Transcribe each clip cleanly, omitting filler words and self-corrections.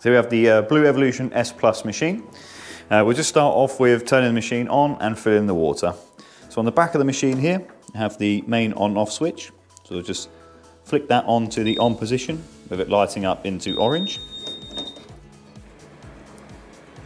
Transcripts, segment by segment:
So we have the BlueEvolution S Plus machine. We'll just start off with turning the machine on and filling the water. So on the back of the machine here, you have the main on-off switch. So we'll just flick that on to the on position with it lighting up into orange.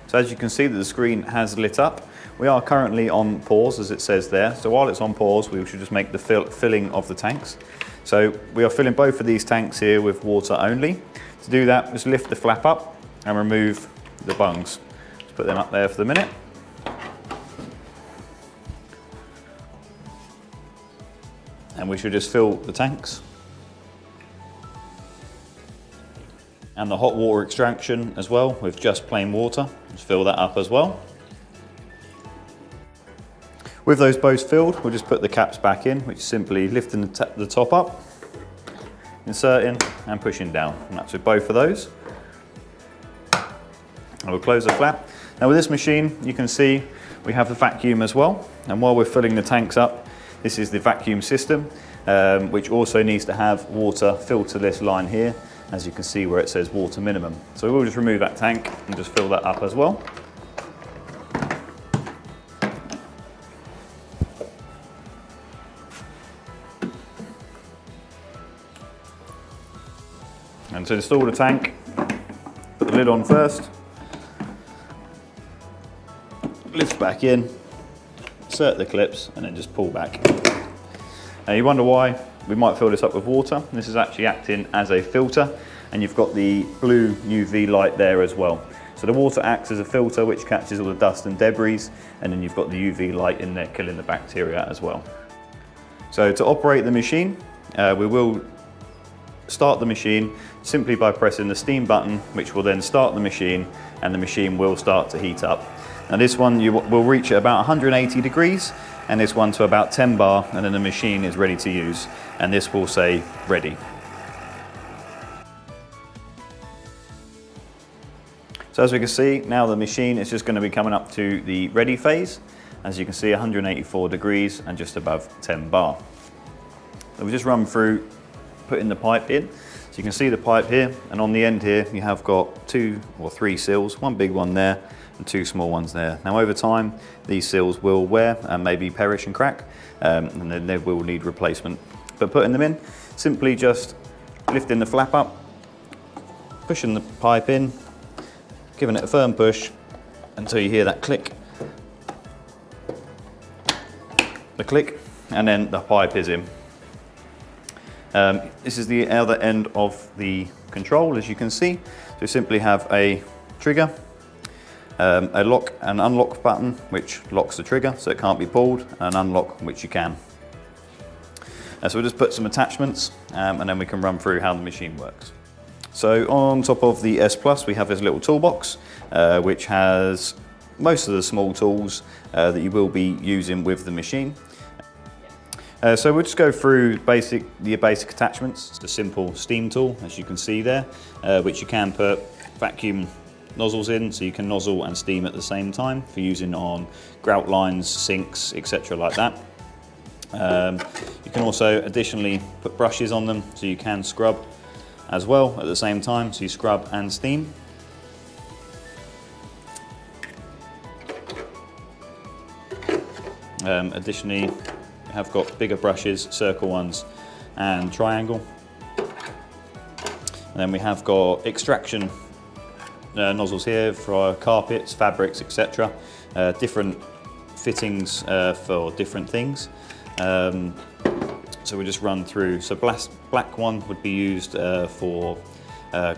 So as you can see that the screen has lit up. We are currently on pause as it says there. So while it's on pause, we should just make the filling of the tanks. So we are filling both of these tanks here with water only. To do that, just lift the flap up and remove the bungs. Just put them up there for the minute. And we should just fill the tanks. And the hot water extraction as well with just plain water. Just fill that up as well. With those both filled, we'll just put the caps back in, which is simply lifting the top up, inserting and pushing down. And that's with both of those. And we'll close the flap. Now with this machine, you can see we have the vacuum as well. And while we're filling the tanks up, this is the vacuum system, which also needs to have water filterless line here, as you can see where it says water minimum. So we'll just remove that tank and just fill that up as well. And to install the tank, put the lid on first, lift back in, insert the clips, and then just pull back. Now you wonder why we might fill this up with water. This is actually acting as a filter, and you've got the blue UV light there as well. So the water acts as a filter which catches all the dust and debris, and then you've got the UV light in there killing the bacteria as well. So to operate the machine, we will start the machine simply by pressing the steam button, which will then start the machine, and the machine will start to heat up. Now this one you will reach at about 180 degrees, and this one to about 10 bar, and then the machine is ready to use, and this will say ready. So as we can see, now the machine is just going to be coming up to the ready phase. As you can see, 184 degrees and just above 10 bar. So we'll just run through putting the pipe in. So you can see the pipe here, and on the end here you have got 2 or 3 seals, one big one there and 2 small ones there. Now over time these seals will wear and maybe perish and crack, and then they will need replacement. But putting them in, simply just lifting the flap up, pushing the pipe in, giving it a firm push until you hear that click, and then the pipe is in. This is the other end of the control, as you can see. So you simply have a trigger, a lock and unlock button, which locks the trigger so it can't be pulled, and unlock, which you can. So we'll just put some attachments, and then we can run through how the machine works. So on top of the S Plus, we have this little toolbox, which has most of the small tools that you will be using with the machine. So we'll just go through the basic attachments. It's a simple steam tool, as you can see there, which you can put vacuum nozzles in, so you can nozzle and steam at the same time for using on grout lines, sinks, etc. like that. You can also additionally put brushes on them, so you can scrub as well at the same time, so you scrub and steam. Additionally, have got bigger brushes, circle ones and triangle. And then we have got extraction nozzles here for carpets, fabrics, etc. Different fittings for different things. So we just run through. So black one would be used for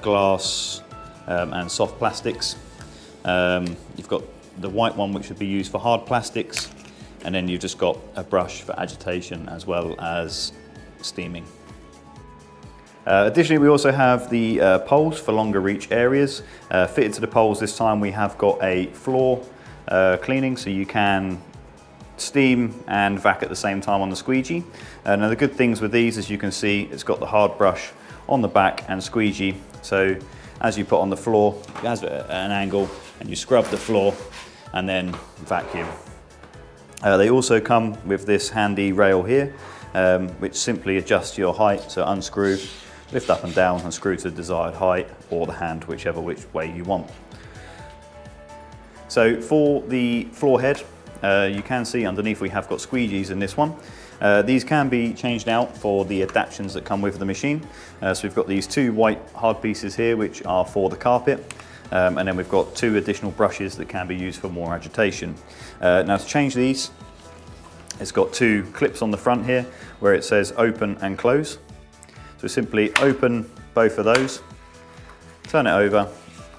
glass and soft plastics. You've got the white one, which would be used for hard plastics. And then you've just got a brush for agitation as well as steaming. Additionally, we also have the poles for longer reach areas. Fitted to the poles this time, we have got a floor cleaning, so you can steam and vac at the same time on the squeegee. Now the good things with these, as you can see, it's got the hard brush on the back and squeegee. So as you put on the floor, it has an angle, and you scrub the floor and then vacuum. They also come with this handy rail here, which simply adjusts your height, so unscrew, lift up and down and screw to the desired height, or the hand, whichever which way you want. So for the floor head, you can see underneath we have got squeegees in this one. These can be changed out for the adaptions that come with the machine. So we've got these 2 white hard pieces here which are for the carpet, and then we've got 2 additional brushes that can be used for more agitation. Now to change these, it's got 2 clips on the front here where it says open and close. So simply open both of those, turn it over,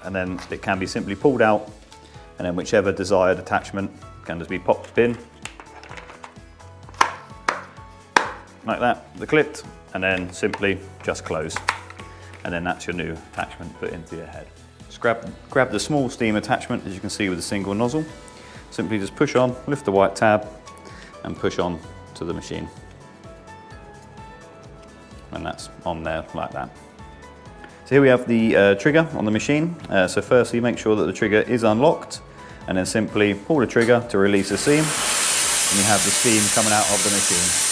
and then it can be simply pulled out, and then whichever desired attachment can just be popped in like that, they're clipped, and then simply just close, and then that's your new attachment put into your head. Just grab the small steam attachment, as you can see, with a single nozzle. Simply just push on, lift the white tab, and push on to the machine, and that's on there like that. So here we have the trigger on the machine. So firstly, make sure that the trigger is unlocked, and then simply pull the trigger to release the steam, and you have the steam coming out of the machine.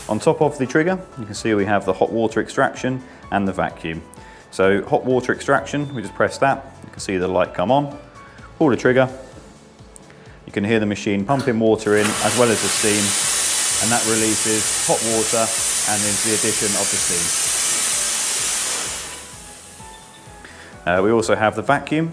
On top of the trigger, you can see we have the hot water extraction and the vacuum. So hot water extraction, we just press that, you can see the light come on, pull the trigger, you can hear the machine pumping water in as well as the steam, and that releases hot water and is the addition of the steam. We also have the vacuum,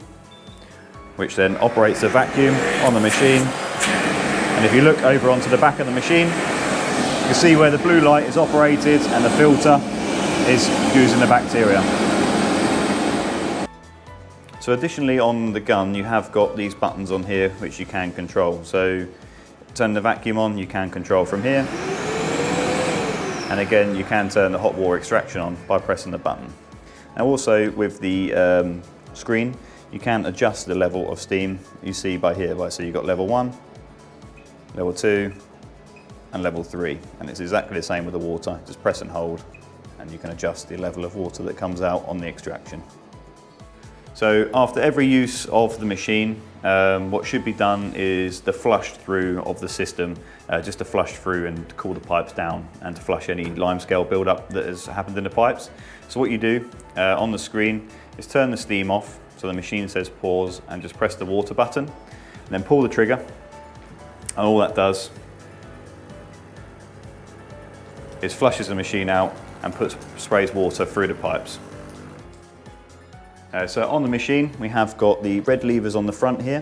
which then operates the vacuum on the machine. And if you look over onto the back of the machine, you can see where the blue light is operated and the filter is using the bacteria. So additionally on the gun, you have got these buttons on here which you can control. So turn the vacuum on, you can control from here. And again, you can turn the hot water extraction on by pressing the button. Now also with the screen, you can adjust the level of steam you see by here. So you've got level 1, level 2, and level 3. And it's exactly the same with the water. Just press and hold, and you can adjust the level of water that comes out on the extraction. So after every use of the machine, what should be done is the flush through of the system, just to flush through and cool the pipes down and to flush any limescale buildup that has happened in the pipes. So what you do on the screen is turn the steam off, so the machine says pause, and just press the water button, and then pull the trigger, and all that does is flushes the machine out and sprays water through the pipes. So on the machine, we have got the red levers on the front here,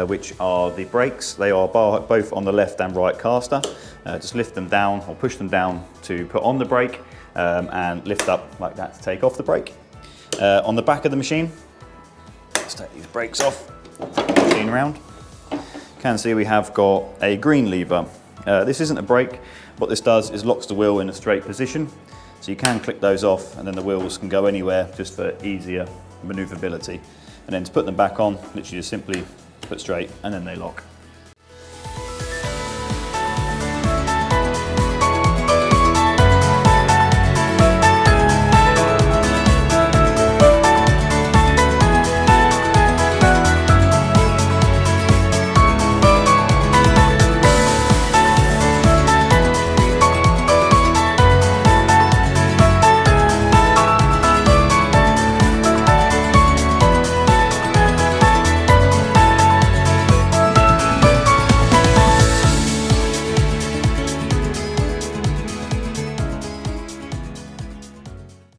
which are the brakes. They are both on the left and right caster. Just lift them down or push them down to put on the brake, and lift up like that to take off the brake. On the back of the machine, let's take these brakes off, clean around. You can see we have got a green lever. This isn't a brake. What this does is locks the wheel in a straight position. So you can click those off, and then the wheels can go anywhere just for easier maneuverability. And then to put them back on, literally just simply put straight, and then they lock.